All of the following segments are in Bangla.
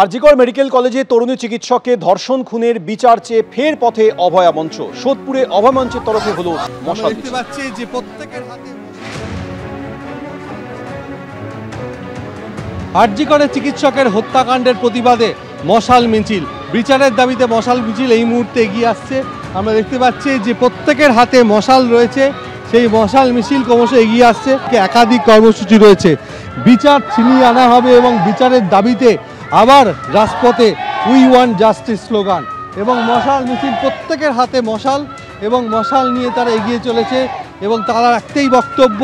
আরজিকর মেডিকেল কলেজে তরুণী চিকিৎসককে ধর্ষণ খুনের বিচার চেয়ে ফের পথে অভয়া মঞ্চ। সোদপুরে অভয় মঞ্চের তরফে হলো মশাল মিছিল। আরজিকরে চিকিৎসকের হত্যাকাণ্ডের প্রতিবাদে মশাল মিছিল, বিচারের দাবিতে মশাল মিছিল এই মুহূর্তে এগিয়ে আসছে। আমরা দেখতে পাচ্ছি যে প্রত্যেকের হাতে মশাল রয়েছে, সেই মশাল মিছিল ক্রমশ এগিয়ে আসছে। একাধিক কর্মসূচি রয়েছে, বিচার ছিনিয়ে আনা হবে এবং বিচারের দাবিতে আবার রাজপথে উই ওয়ান্ট জাস্টিস স্লোগান এবং মশাল মিছিল। প্রত্যেকের হাতে মশাল এবং মশাল নিয়ে তারা এগিয়ে চলেছে এবং তারা একটাই বক্তব্য,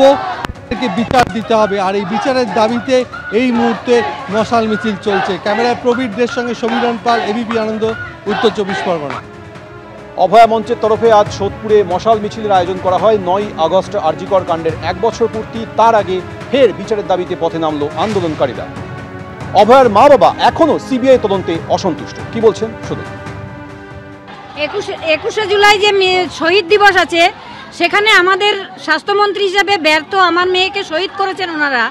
বিচার দিতে হবে। আর এই বিচারের দাবিতে এই মুহূর্তে মশাল মিছিল চলছে। ক্যামেরায় প্রবীরদের সঙ্গে সমীরণ পাল, এবিপি আনন্দ, উত্তর 24 পরগনা। অভয়া মঞ্চের তরফে আজ সোদপুরে মশাল মিছিলের আয়োজন করা হয়। 9 আগস্ট আরজিকর কাণ্ডের 1 বছর পূর্তি, তার আগে ফের বিচারের দাবিতে পথে নামলো আন্দোলনকারীরা। অভয়ার মা বাবা এখনো সিবিআই তদন্তে অসন্তুষ্ট, কি বলছেন শুনুন। 21শে জুলাই যে শহীদ দিবস আছে, সেখানে আমাদের স্বাস্থ্যমন্ত্রী হিসেবে ব্যর্থ। আমার মেয়েকে শহীদ করেছেন ওনারা,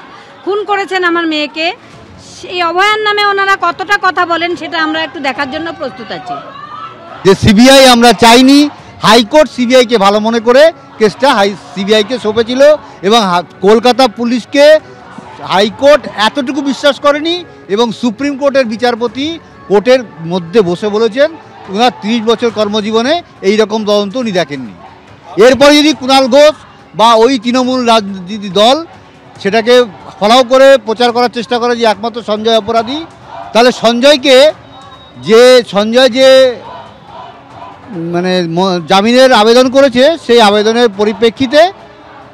খুন করেছেন আমার মেয়েকে। এই অভয়ার নামে ওনারা কতটা কথা বলেন সেটা আমরা একটু দেখার জন্য প্রস্তুত আছি। যে সিবিআই আমরা চাইনি, হাইকোর্ট সিবিআইকে ভালো মনে করে কেসটা সিবিআইকে সঁপেছিল এবং কলকাতা পুলিশকে হাইকোর্ট এতটুকু বিশ্বাস করেনি এবং সুপ্রিম কোর্টের বিচারপতি কোর্টের মধ্যে বসে বলেছেন ওনার 30 বছর কর্মজীবনে এই রকম তদন্ত উনি দেখেননি। এরপরে যদি কুণাল ঘোষ বা ওই তৃণমূল রাজনীতি দল সেটাকে ফলাও করে প্রচার করার চেষ্টা করে যে একমাত্র সঞ্জয় অপরাধী, তাহলে সঞ্জয় যে মানে জামিনের আবেদন করেছে, সেই আবেদনের পরিপ্রেক্ষিতে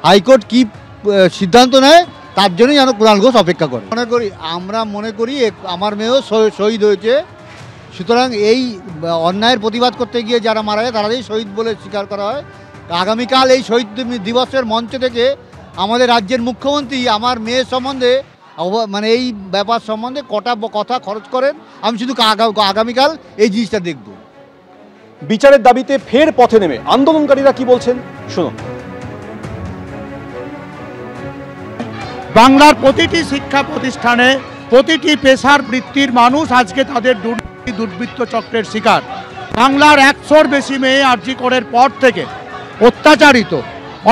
হাইকোর্ট কি সিদ্ধান্ত নেয় তার জন্যই যেন কুণাল ঘোষ অপেক্ষা করে। আমরা মনে করি আমার মেয়েও শহীদ হয়েছে, সুতরাং এই অন্যায়ের প্রতিবাদ করতে গিয়ে যারা মারা যায় তারাই শহীদ বলে স্বীকার করা হয়। আগামীকাল এই শহীদ দিবসের মঞ্চ থেকে আমাদের রাজ্যের মুখ্যমন্ত্রী আমার মেয়ের সম্বন্ধে মানে এই ব্যাপার সম্বন্ধে কটা কথা খরচ করেন, আমি শুধু আগামীকাল এই জিনিসটা দেখব। বিচারের দাবিতে ফের পথে নেমে আন্দোলনকারীরা কি বলছেন শুনুন। বাংলার প্রতিটি শিক্ষা প্রতিষ্ঠানে প্রতিটি পেশার বৃত্তির মানুষ আজকে তাদের দুর্বৃত্ত চক্রের শিকার। বাংলার 100-র বেশি মেয়ে আরজিকরের পর থেকে অত্যাচারিত,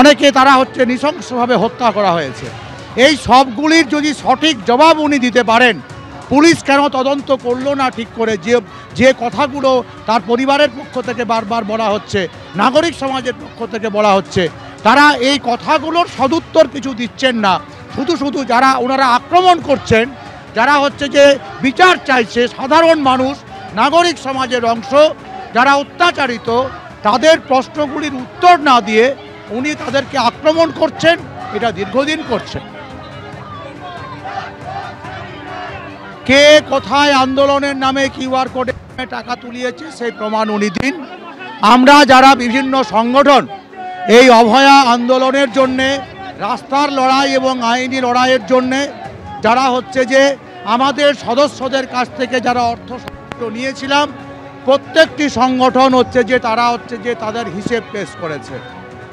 অনেকে তারা হচ্ছে নৃশংসভাবে হত্যা করা হয়েছে। এই সবগুলির যদি সঠিক জবাব উনি দিতে পারেন, পুলিশ কেন তদন্ত করলো না ঠিক করে, যে কথাগুলো তার পরিবারের পক্ষ থেকে বারবার বলা হচ্ছে, নাগরিক সমাজের পক্ষ থেকে বলা হচ্ছে, তারা এই কথাগুলোর সদুত্তর কিছু দিচ্ছেন না। শুধু যারা ওনারা আক্রমণ করছেন, যারা হচ্ছে যে বিচার চাইছে সাধারণ মানুষ, নাগরিক সমাজের অংশ যারা অত্যাচারিত, তাদের প্রশ্নগুলির উত্তর না দিয়ে উনি তাদেরকে আক্রমণ করছেন। এটা দীর্ঘদিন করছেন। কে কোথায় আন্দোলনের নামে কিউআর কোডে টাকা তুলিয়েছে সেই প্রমাণ উনি দিন। আমরা যারা বিভিন্ন সংগঠন এই অভয়া আন্দোলনের জন্যে, রাস্তার লড়াই এবং আইনি লড়াইয়ের জন্যে যারা হচ্ছে যে আমাদের সদস্যদের কাছ থেকে যারা অর্থ নিয়েছিলাম, প্রত্যেকটি সংগঠন হচ্ছে যে তারা হচ্ছে যে তাদের হিসেব পেশ করেছে।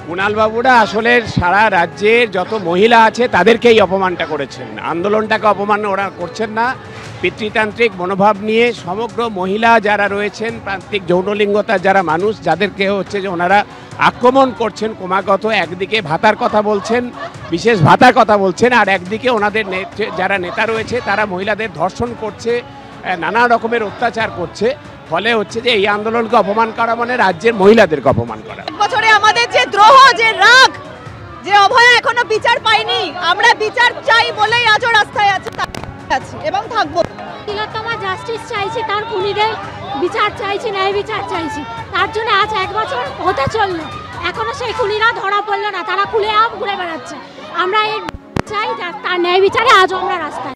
কুণালবাবুরা আসলে সারা রাজ্যের যত মহিলা আছে তাদেরকেই অপমানটা করেছেন, আন্দোলনটাকে অপমান ওরা করছেন না। পিতৃতান্ত্রিক মনোভাব নিয়ে সমগ্র মহিলা যারা রয়েছেন, প্রান্তিক যৌনলিঙ্গতার যারা মানুষ, যাদেরকে হচ্ছে যে ওনারা আক্রমণ করছেন ক্রমাগত। একদিকে ভাতার কথা বলছেন, বিশেষ ভাতার কথা বলছেন, আর একদিকে ওনাদের যারা নেতা রয়েছে তারা মহিলাদের ধর্ষণ করছে, নানা রকমের অত্যাচার করছে। ফলে হচ্ছে যে এই আন্দোলনকে অপমান করা মানে রাজ্যের মহিলাদেরকে অপমান করা। বছরে আমাদের যে দ্রোহ, যে রাগ, যে অভয়া এখনো বিচার পাইনি, আমরা বিচার চাই বলেই আজও রাস্তায় আছি এবং থাকবো। তিলোত্তমা জাস্টিস চাইছি, তার খুনিদের বিচার চাইছি, ন্যায় বিচার চাইছি। তার জন্য আজ 1 বছর হতে চললো, এখনো সেই খুনিরা ধরা পড়লো না, তারা খুলে ঘুরে বেড়াচ্ছে। আমরা এই চাই, তার ন্যায় বিচারে আজও আমরা রাস্তায়।